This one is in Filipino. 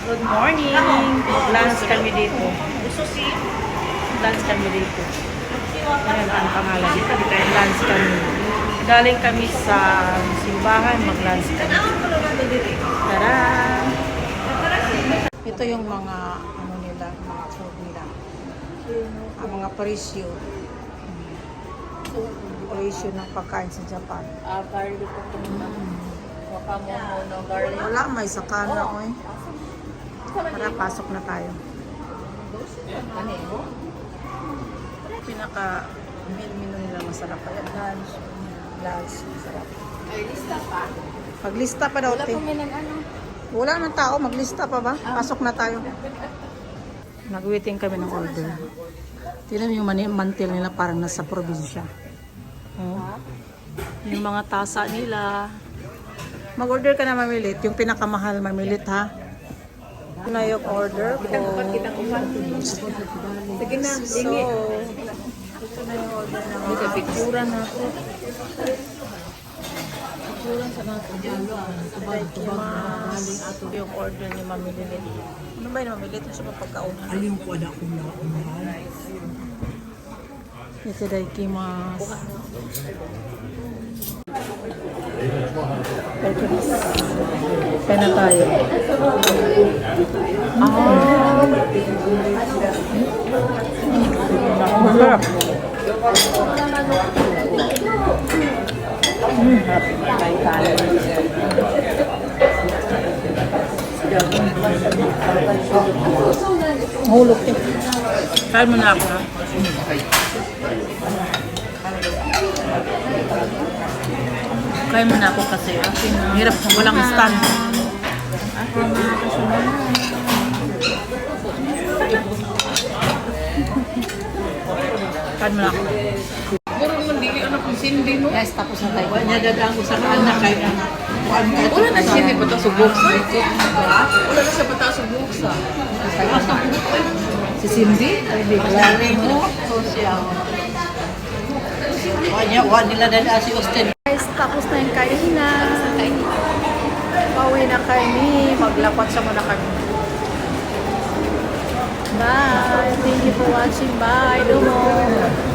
Good morning! Lunch kami dito. Lunch kami dito. Ayan ang pangalan dito. Lunch kami. Galing kami sa simbahan, mag-lunch kami. Tara! Ito yung mga ano nila, mga food nila. Ang mga presyo. Presyo ng pagkain sa Japan. Garlic ko ito. Wakamono, garlic. Wala, may sakana ko eh. Tara, pasok na tayo. Pinaka menu nila masarap. Ayan, lunch. Lunch, masarap. Ay, lista pa. Paglista pa daw, Wala te. pa may nag-ano. Wala nang tao, maglista pa ba? Pasok na tayo. Nag-waiting kami ng order. Tignan mo yung mantil nila parang nasa probinsya. Oh. Yung mga tasa nila. Mag-order ka na mamilit. Yung pinakamahal mamilit ha. Ito na yung order ko. Sige na, So, ito na yung order na mga picturean na ako. yung order ni Mamilit. Ano ba yung Mamilit? Ano siya mapagkaunan? Alin ko na akong naunahan. Itadakimasu. Kaya na tayo. Masarap. Hulog eh. Kaya mo na ako ha. Kaya mo na ako kasi hirap kung walang stand. Kaya mo na ako. Puro naman dili anak ng sindi, no? Guys, tapos na tayo. Wanya dadang sa anak kay na. Wala na sindi bata sa buksa. Wala na sa bata sa buksa. Si Cindy? Wanya nila dada si Austin. Guys, tapos na yung kainan. Pauwi na kami. Maglapat sa muna kami. Bye! Thank you for watching. Bye! Dumo!